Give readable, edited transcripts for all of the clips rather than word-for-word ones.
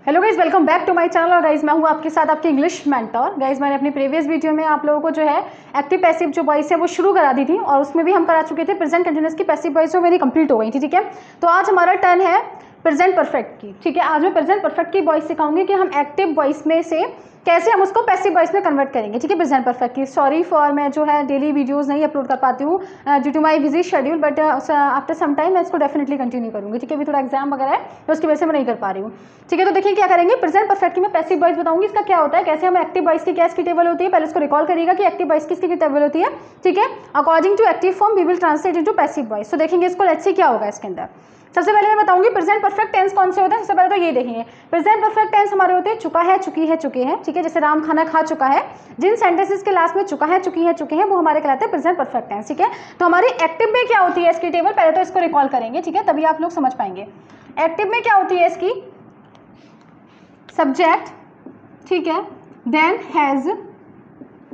Hello guys, welcome back to my channel. और guys मैं हूँ आपके साथ आपकी इंग्लिश मेंटर। गाइज मैंने अपनी प्रीवियस वीडियो में आप लोगों को जो है एक्टिव पैसिव जो वॉइस है वो शुरू करा दी थी, और उसमें भी हम करा चुके थे प्रेजेंट कंटिन्यूअस की पैसिव वॉइस, जो मेरी कंप्लीट हो गई थी। ठीक है, तो आज हमारा टर्न है प्रेजेंट परफेक्ट की। ठीक है, आज मैं प्रेजेंट परफेक्ट की वॉइस सिखाऊंगी कि हम एक्टिव वॉइस में से कैसे हम उसको पैसिव वॉइस में कन्वर्ट करेंगे। ठीक है, प्रेजेंट परफेक्ट की। सॉरी फॉर मैं जो है डेली वीडियोस नहीं अपलोड कर पाती हूँ due to my busy schedule, but after some time मैं इसको डेफिनेटली कंटिन्यू करूँगी। ठीक है, अभी थोड़ा एग्जाम वगैरह है तो उसकी वजह से मैं नहीं कर पा रही हूँ। ठीक है, तो देखिए क्या करेंगे। प्रेजेंट परफेक्ट की मैं पैसिव वॉइस बताऊंगी, इसका क्या होता है, कैसे हम एक्टिव वॉइस की क्या इसकी टेबल होती है। पहले इसको रिकॉल करिएगा कि एक्टिव वॉइस किसकी टेबल होती है। ठीक है, according to active form we will translate into passive voice. तो देखेंगे इसको, लेट्स सी क्या होगा इसके अंदर। सबसे पहले मैं बताऊंगी प्रेजेंट परफेक्ट टेंस कौन से होते हैं। सबसे पहले तो ये देखेंगे, प्रेजेंट परफेक्ट टेंस हमारे होते हैं चुका है, चुकी है, चुके हैं। ठीक है, जैसे राम खाना खा चुका है, जिन सेंटेंसेस के लास्ट में चुका है, चुकी है, चुके हैं, वो हमारे कहलाते हैं प्रेजेंट परफेक्ट टेंस। ठीक है, तो हमारी एक्टिव में क्या होती है इसकी टेबल, पहले तो इसको रिकॉल करेंगे। ठीक है, तभी आप लोग समझ पाएंगे। एक्टिव में क्या होती है इसकी, सब्जेक्ट, ठीक है, देन हैज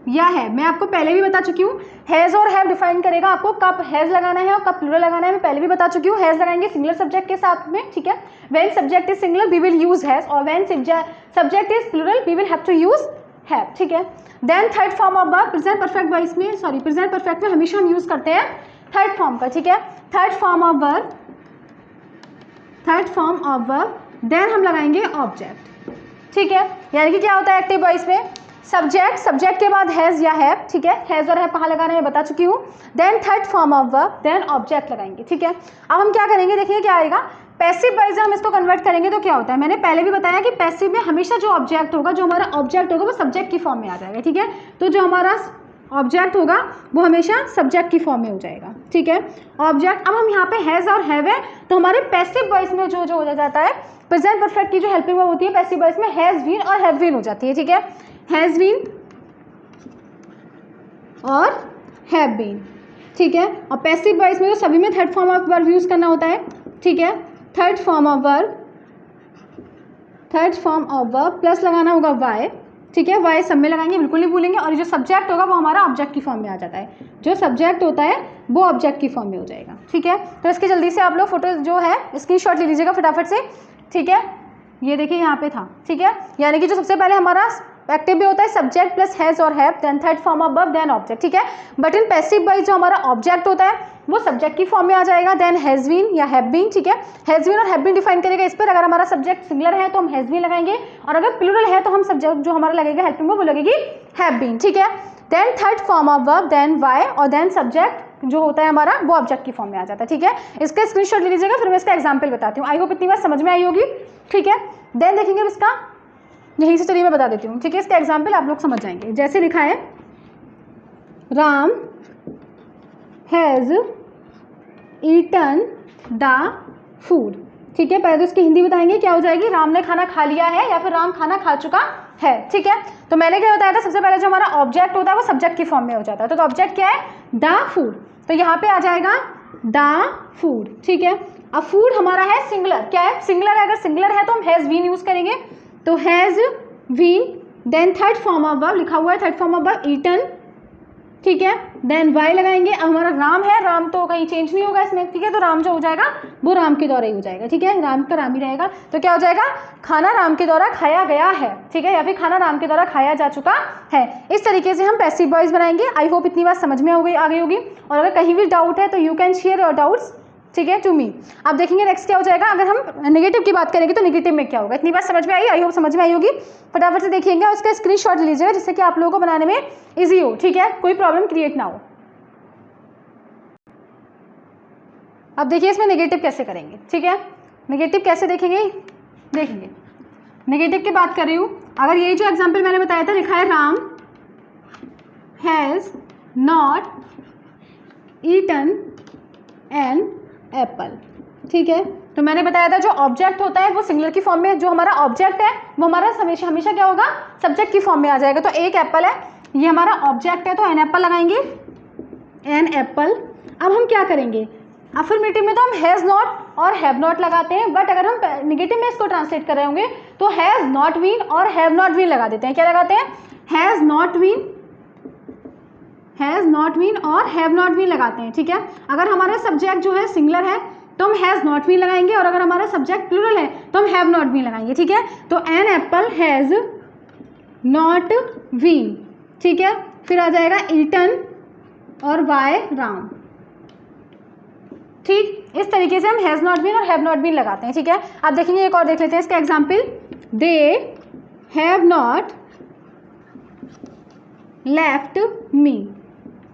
या है। मैं आपको पहले भी बता चुकी हूँ, हैज और हैव डिफाइन करेगा आपको कब हैज लगाना है और कब प्लूरल लगाना है। मैं पहले भी बता चुकी हूँ, हैज लगाएंगे सिंगुलर सब्जेक्ट के साथ में। ठीक है, when subject is singular we will use has, और when subject is plural we will have to use have. ठीक है, then third form of verb present perfect voice में, सॉरी प्रेजेंट परफेक्ट में हमेशा हम यूज करते हैं थर्ड फॉर्म का। ठीक है, third form of verb, third form of verb, then हम लगाएंगे ऑब्जेक्ट। ठीक है, यानी कि क्या होता है एक्टिव वॉइस में, सब्जेक्ट, सब्जेक्ट के बाद हैज या हैव। ठीक है, हैज और हैव कहाँ लगाना है मैं बता चुकी हूँ। Then third form of verb, then object लगाएंगे। ठीक है, अब हम क्या करेंगे, देखिए क्या आएगा। पैसिव वॉइस हम इसको कन्वर्ट करेंगे तो क्या होता है, मैंने पहले भी बताया कि पैसिव में हमेशा जो ऑब्जेक्ट होगा, जो हमारा ऑब्जेक्ट होगा वो सब्जेक्ट की फॉर्म में आ जाएगा। ठीक है, तो जो हमारा ऑब्जेक्ट होगा वो हमेशा सब्जेक्ट की फॉर्म में हो जाएगा। ठीक है, ऑब्जेक्ट। अब हम यहाँ पे हैज और हैव है, तो हमारे पैसिव वॉइस में जो हो जाता है, प्रेजेंट परफेक्ट की जो हेल्पिंग वर्ब होती है पैसिव वॉइस में हैज बीन और हैव बीन हो जाती है। ठीक है, हैज बीन और हैव बीन। ठीक है, और पैसिव वॉइस में तो सभी में third form of verb use करना होता है। ठीक है, third form of verb, third form of verb plus लगाना होगा वाई। ठीक है, वाई सब में लगाएंगे, बिल्कुल नहीं भूलेंगे। और जो सब्जेक्ट होगा वो हमारा ऑब्जेक्ट की फॉर्म में आ जाता है, जो सब्जेक्ट होता है वो ऑब्जेक्ट की फॉर्म में हो जाएगा। ठीक है, तो इसके जल्दी से आप लोग फोटो जो है स्क्रीनशॉट ले लीजिएगा फटाफट से। ठीक है, ये देखिए यहाँ पे था। ठीक है, यानी कि जो सबसे पहले हमारा एक्टिव भी होता है सब्जेक्ट प्लस हैज और have, then third form of verb, then object. ठीक है, बट इन पैसिव वॉइस जो हमारा ऑब्जेक्ट होता है वो सब्जेक्ट की फॉर्म में आ जाएगा, देन हैज बीन या हैव बीन। ठीक है, हैज बीन और हैव बीन डिफाइन करेगा इस पर। अगर हमारा सब्जेक्ट सिंगुलर है तो हम हैज बीन लगाएंगे, और अगर प्लूरल है तो हम सब्जेक्ट जो हमारा लगेगा हेल्पिंग वो लगेगी हैव बीन। ठीक है, then third form of verb, then why, और देन सब्जेक्ट जो होता है हमारा वो ऑब्जेक्ट की फॉर्म में आ जाता है। ठीक है, इसका स्क्रीनशॉट ले लीजिएगा, फिर मैं इसका एग्जाम्पल बताती हूँ। आई होप इतनी बात समझ में आई होगी। ठीक है, देन देखेंगे इसका, यहीं से चलिए मैं बता देती हूँ। ठीक है, इसका एग्जाम्पल आप लोग समझ जाएंगे। जैसे लिखा है, Ram has eaten the food. ठीक है, पहले तो इसकी हिंदी बताएंगे, क्या हो जाएगी, राम ने खाना खा लिया है या फिर राम खाना खा चुका है। ठीक है, तो मैंने क्या बताया था, सबसे पहले जो हमारा ऑब्जेक्ट होता है वो सब्जेक्ट की फॉर्म में हो जाता है। तो ऑब्जेक्ट क्या है, द फूड, तो यहाँ पे आ जाएगा द फूड। ठीक है, अब फूड हमारा है सिंगुलर, क्या है सिंगुलर है, अगर सिंगुलर है तो हम हैज बीन यूज करेंगे, तो has been, then third form of verb लिखा हुआ है, third form of verb eaten. ठीक है, देन वाई लगाएंगे। अब हमारा राम है, राम तो कहीं चेंज नहीं होगा इसमें। ठीक है, तो राम जो हो जाएगा वो राम के द्वारा ही हो जाएगा। ठीक है, राम का राम ही रहेगा, तो क्या हो जाएगा, खाना राम के द्वारा खाया गया है। ठीक है, या फिर खाना राम के द्वारा खाया जा चुका है। इस तरीके से हम पैसिव वॉइस बनाएंगे। आई होप इतनी बात समझ में आ गई होगी, और अगर कहीं भी डाउट है तो you can share your doubts, ठीक है, टू मी। अब देखेंगे नेक्स्ट क्या हो जाएगा। अगर हम नेगेटिव की बात करेंगे तो नेगेटिव में क्या होगा, इतनी बात समझ में आई, आई होप समझ में आई होगी। फटाफट से देखिएगा, उसका स्क्रीनशॉट लीजिएगा जिससे कि आप लोगों को बनाने में इजी हो। ठीक है, कोई प्रॉब्लम क्रिएट ना हो। अब देखिए इसमें नेगेटिव कैसे करेंगे। ठीक है, नेगेटिव कैसे देखेंगे, देखेंगे नेगेटिव की बात कर रही हूँ। अगर ये जो एग्जाम्पल मैंने बताया था, लिखा है Ram has not eaten an apple. ठीक है, तो मैंने बताया था जो ऑब्जेक्ट होता है वो सिंगुलर की फॉर्म में, जो हमारा ऑब्जेक्ट है वो हमारा हमेशा हमेशा क्या होगा, सब्जेक्ट की फॉर्म में आ जाएगा। तो एक एप्पल है, ये हमारा ऑब्जेक्ट है, तो एन एप्पल लगाएंगे, एन एप्पल। अब हम क्या करेंगे, अफर्मेटिव में तो हम हैज़ नॉट और हैव नॉट लगाते हैं, बट अगर हम नेगेटिव में इसको ट्रांसलेट कर रहे होंगे तो हैज़ नॉट बीन और हैव नॉट बीन लगा देते हैं। क्या लगाते हैं, has not been, has not been और हैव नॉट बीन लगाते हैं। ठीक है, अगर हमारा सब्जेक्ट जो है सिंगुलर है तो हम हैज़ नॉट बीन लगाएंगे, और अगर हमारा सब्जेक्ट प्लूरल है तो हम हैव नॉट बीन लगाएंगे, ठीक है। तो an apple has not been, ठीक है। फिर आ जाएगा ईटन और वाई राम, ठीक। इस तरीके से हम हैज़ नॉट बीन और हैव नॉट बीन लगाते हैं, ठीक है। अब देखेंगे एक और देख लेते हैं इसका example. They have not left me,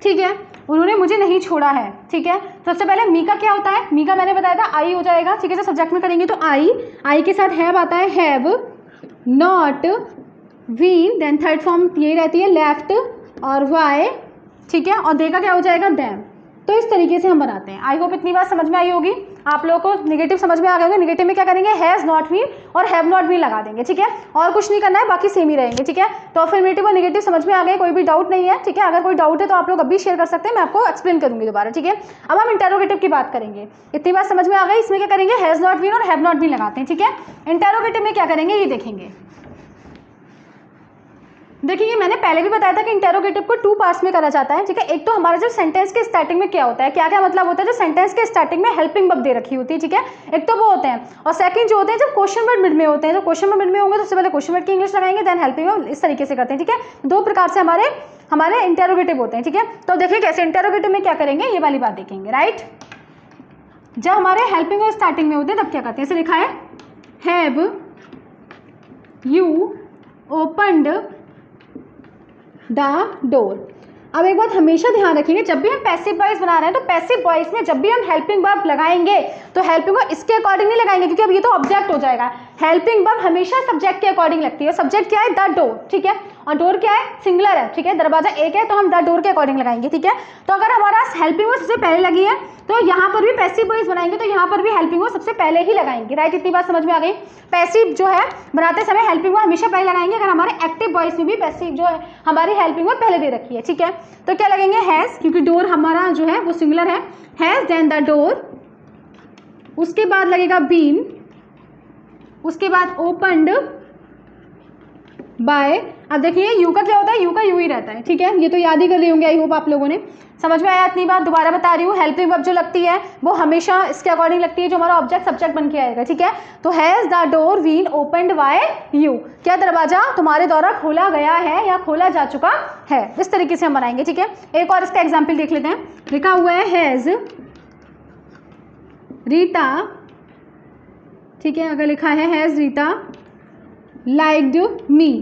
ठीक है, उन्होंने मुझे नहीं छोड़ा है, ठीक है। तो सबसे पहले मी का क्या होता है, मी का मैंने बताया था आई हो जाएगा, ठीक है। तो सब्जेक्ट में करेंगे तो आई के साथ हैव आता है, have not been, then third form ये रहती है लेफ्ट और वाई, ठीक है। और दे का क्या हो जाएगा, डैम। तो इस तरीके से हम बनाते हैं। आई होप इतनी बात समझ में आई होगी आप लोगों को। नेगेटिव समझ में आ गया होगा। नेगेटिव में क्या करेंगे, हैज़ नॉट बीन और हैव नॉट बीन लगा देंगे, ठीक है। और कुछ नहीं करना है, बाकी सेम ही रहेंगे, ठीक है। तो अफर्मेटिव और नेगेटिव समझ में आ गए, कोई भी डाउट नहीं है, ठीक है। अगर कोई डाउट है तो आप लोग अभी शेयर कर सकते हैं, मैं आपको एक्सप्लेन करूंगी दोबारा, ठीक है। अब हम इंटेरोगेटिव की बात करेंगे। इतनी बात समझ में आ गई। इसमें क्या करेंगे, हैज़ नॉट बीन और हैव नॉट बीन लगाते हैं, ठीक है। इंटेरोगेटिव में क्या करेंगे ये देखेंगे। देखिए मैंने पहले भी बताया था कि इंटेरोगेटिव को 2 पार्ट्स में करा जाता है, ठीक है। एक तो हमारा जो सेंटेंस के स्टार्टिंग में क्या होता है, क्या क्या मतलब होता है, जो सेंटेंस के स्टार्टिंग में हेल्पिंग वर्ब दे रखी होती है, ठीक है। एक तो वो होते हैं, और सेकंड जो होते हैं जब क्वेश्चन वर्ड मिड में होते हैं। जो क्वेश्चन वर्ड मिड में होंगे तो सबसे पहले क्वेश्चन वर्ड की इंग्लिश लगाएंगे, देन हेल्पिंग वर्ब, इस तरीके से करते हैं, ठीक है। 2 प्रकार से हमारे इंटेरोगेटिव होते हैं, ठीक है। तो देखिए कैसे इंटेरोगेटिव में क्या करेंगे, ये वाली बात देखेंगे, राइट। जब हमारे हेल्पिंग वर्ब स्टार्टिंग में होते हैं तब क्या करते हैं, ऐसे लिखा है, have you opened the door. अब एक बात हमेशा ध्यान रखेंगे, जब भी हम पैसिव वॉइस बना रहे हैं तो पैसिव वॉइस में जब भी हम हेल्पिंग वर्ब लगाएंगे तो हेल्पिंग वर्ब इसके अकॉर्डिंग नहीं लगाएंगे, क्योंकि अब ये तो ऑब्जेक्ट हो जाएगा। हेल्पिंग वर्ब हमेशा सब्जेक्ट के अकॉर्डिंग लगती है। सब्जेक्ट क्या है, द डोर, ठीक है। और डोर क्या है, सिंगुलर है, ठीक है। दरवाजा एक है तो हम द डोर के अकॉर्डिंग लगाएंगे, ठीक है। तो अगर हमारा हेल्पिंग वर्ब सबसे पहले लगी है तो यहाँ पर भी पैसिव वॉइस बनाएंगे तो यहाँ पर भी हेल्पिंग वर्ब सबसे पहले ही लगाएंगे, राइट। इतनी बात समझ में आ गई। पैसिव जो है बनाते समय हेल्पिंग वर्ब हमेशा पहले लगाएंगे। अगर हमारे एक्टिव वॉइस में भी पैसिव जो है हमारी हेल्पिंग वर्ब पहले दे रखी है, ठीक है। तो क्या लगेंगे, हैज़, क्योंकि डोर हमारा जो है वो सिंगुलर है, हैज़ देन द डोर, उसके बाद लगेगा बीन, उसके बाद ओपन्ड बाय। अब देखिए यू का क्या होता है, यू का यू ही रहता है, ठीक है। ये तो याद ही कर रहे होंगे, आई होप आप लोगों ने। समझ में आया इतनी बात, दोबारा बता रही हूँ। हेल्पिंग वर्ब जो लगती है वो हमेशा इसके अकॉर्डिंग लगती है जो हमारा ऑब्जेक्ट सब्जेक्ट बन के आएगा, ठीक है। तो has the door been opened by you, क्या दरवाजा तुम्हारे द्वारा खोला गया है या खोला जा चुका है, इस तरीके से हम बनाएंगे, ठीक है। एक और इसका एग्जाम्पल देख लेते हैं। लिखा हुआ है, हैज़ रीता, ठीक है। अगर लिखा है हैज़ रीता लाइक्ड मी,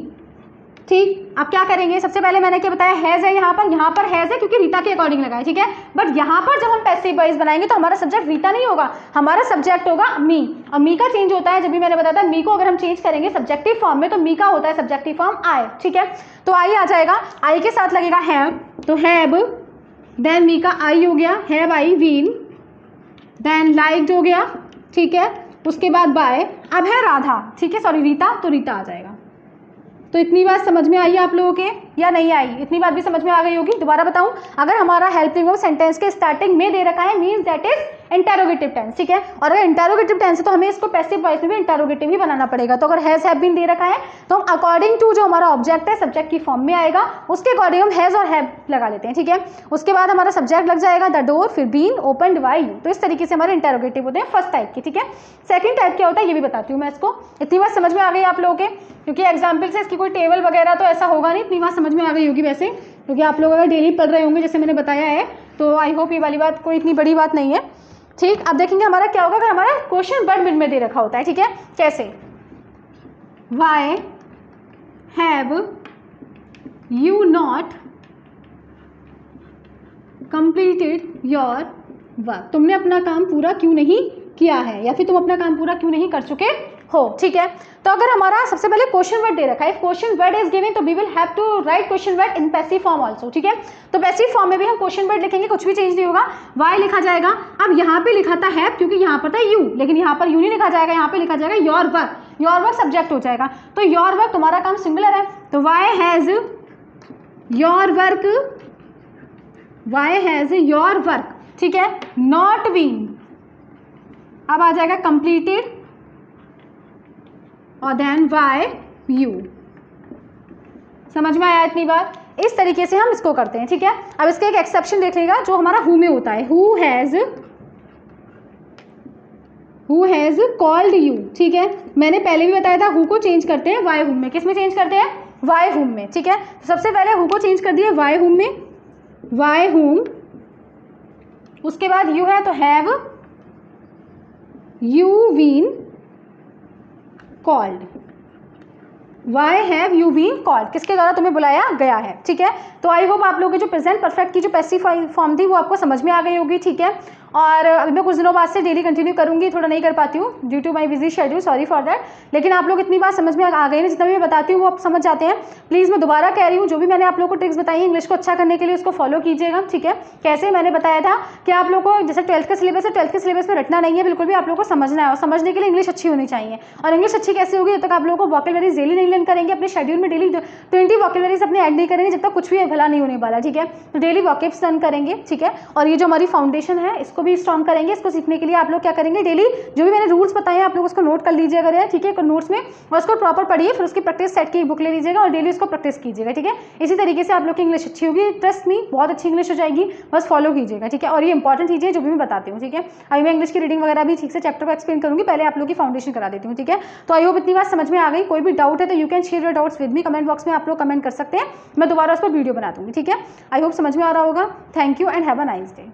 ठीक। अब क्या करेंगे, सबसे पहले मैंने क्या बताया, हैज़ है यहाँ पर हैज़ है क्योंकि रीता के अकॉर्डिंग लगा है, ठीक है। बट यहाँ पर जब हम पैसिव वॉइस बनाएंगे तो हमारा सब्जेक्ट रीता नहीं होगा, हमारा सब्जेक्ट होगा मी। और मी का चेंज होता है, जब भी मैंने बताया था मी को अगर हम चेंज करेंगे सब्जेक्टिव फॉर्म में तो मी का होता है सब्जेक्टिव फॉर्म आई, ठीक है। तो आई आ जाएगा, आई के साथ लगेगा हैव, तो हैव देन मी का आई हो गया, have I been, then liked हो गया, ठीक है। उसके बाद बाय, अब है राधा, ठीक है, सॉरी रीता, तो रीता आ जाएगा। तो इतनी बात समझ में आई है आप लोगों के या नहीं आई, इतनी बात भी समझ में आ गई होगी। दोबारा बताऊं, अगर हमारा हेल्पिंग वर्ब सेंटेंस के स्टार्टिंग में दे रखा है means that is interrogative tense, ठीक है। और अगर इंटेरोगेटिव टेंस है तो हमें इसको पैसिव वॉइस में भी इंटेरोगेटिव ही बनाना पड़ेगा। तो अगर हैज हैव बीन दे रखा है तो हम अकॉर्डिंग टू जो हमारा ऑब्जेक्ट है सब्जेक्ट की फॉर्म में आएगा, उसके अकॉर्डिंग हम हैज और हैव लगा लेते हैं, ठीक है। उसके बाद हमारा सब्जेक्ट लग जाएगा द डोर, फिर बीन ओपन्ड बाय यू। तो इस तरीके से हमारे इंटेरोगेटिव होते हैं फर्स्ट टाइप की, ठीक है। सेकंड टाइप क्या होता है ये भी बताती हूँ मैं इसको। इतनी बात समझ में आ गई आप लोगों के, क्योंकि एग्जाम्पल से इसकी कोई टेबल वगैरह तो ऐसा होगा नहीं, इतनी बात समझ में आ गई होगी वैसे, क्योंकि आप लोग अगर डेली पढ़ रहे होंगे जैसे मैंने बताया है, तो आई होप ये वाली बात कोई इतनी बड़ी बात नहीं है, ठीक। अब देखेंगे हमारा क्या होगा अगर हमारा क्वेश्चन वर्ड मिड में दे रखा होता है, ठीक है। कैसे, Y have you not completed your work, तुमने अपना काम पूरा क्यों नहीं किया है, या फिर तुम अपना काम पूरा क्यों नहीं कर चुके हो, ठीक है। तो अगर हमारा सबसे पहले क्वेश्चन वर्ड दे रखा है, क्वेश्चन वर्ड इज गिवन, तो we will have to write question word in passive form also, ठीक है। तो पैसिव फॉर्म में भी हम क्वेश्चन वर्ड लिखेंगे, कुछ भी चेंज नहीं होगा, वाई लिखा जाएगा। अब यहाँ पे लिखा था हैव क्योंकि यहाँ पर था यू, लेकिन यहाँ पर यू नहीं लिखा जाएगा, यहाँ पे लिखा जाएगा your work, your work subject हो जाएगा। तो योर वर्क तुम्हारा काम सिंगुलर है, तो why has your work, why has your work, ठीक है, नॉट बीन, अब आ जाएगा कंप्लीटेड और देन वाई यू। समझ में आया इतनी बात, इस तरीके से हम इसको करते हैं, ठीक है। अब इसका एक एक्सेप्शन देख लेगा जो हमारा हु में होता है, who has who has called you, ठीक है। मैंने पहले भी बताया था हु को चेंज करते हैं वाई हुम में, किस में चेंज करते हैं, वाई हुम में, ठीक है। तो सबसे पहले हु को चेंज कर दिया वाई हुम में, वाई हुम, उसके बाद यू है तो have you been called, why have you been called, किसके द्वारा तुम्हें बुलाया गया है, ठीक है। तो आई होप आप लोगों की जो प्रेजेंट परफेक्ट की जो पैसिव फॉर्म थी वो आपको समझ में आ गई होगी, ठीक है। और अभी मैं कुछ दिनों बाद से डेली कंटिन्यू करूंगी, थोड़ा नहीं कर पाती हूँ due to my busy schedule, sorry for that. लेकिन आप लोग इतनी बात समझ में आ गई ना, जितना भी मैं बताती हूँ वो आप समझ जाते हैं। प्लीज़ मैं दोबारा कह रही हूँ, जो भी मैंने आप लोगों को ट्रिक्स बताई है इंग्लिश को अच्छा करने के लिए उसको फॉलो कीजिएगा, ठीक है। कैसे मैंने बताया था कि आप लोग को जैसे 12th का सिलेबस है, 12th के सिलेबस में रटना नहीं है बिल्कुल भी, आप लोग को समझना है, और समझने के लिए इंग्लिश अच्छी होनी चाहिए। और इंग्लिश अच्छी कैसे होगी, जब तक आप लोगों को वोकैबुलरीज डेली नहीं लर्न करेंगे, अपने शेड्यूल में डेली 20 वोकैबुलरीज अपने ऐड नहीं करेंगे, जब तक कुछ भी भला नहीं होने वाला, ठीक है। तो डेली वोकैब्स लर्न करेंगे, ठीक है। और ये जो हमारी फाउंडेशन है इसको भी स्ट्रॉन्ग करेंगे। इसको सीखने के लिए आप लोग क्या करेंगे, डेली जो भी मैंने रूल्स बताए हैं आप लोग उसको नोट कर लीजिएगा, ठीक है, नोट्स में, और उसको प्रॉपर पढ़िए, फिर उसकी प्रैक्टिस सेट की बुक ले लीजिएगा और डेली उसको प्रैक्टिस कीजिएगा, ठीक है। इसी तरीके से आप लोग की इंग्लिश अच्छी होगी, ट्रस्ट मी, बहुत अच्छी इंग्लिश हो जाएगी, बस फॉलो कीजिएगा, ठीक है। और ये इंपॉर्टेंट चीज़ें जो भी मैं बताती हूँ, ठीक है। अभी मैं इंग्लिश की रीडिंग वगैरह भी ठीक से चैप्टर को एक्सप्लेन करूँगी, पहले आप लोग की फाउंडेशन करा देती हूँ, ठीक है। तो आई होप इतनी बात समझ में आ गई। कोई भी डाउट है तो you can share your doubts with me, comment box में आप लोग कमेंट कर सकते हैं, मैं दोबारा उस पर वीडियो बना दूँगी, ठीक है। आई होप समझ में आ रहा होगा। Thank you and have a nice day.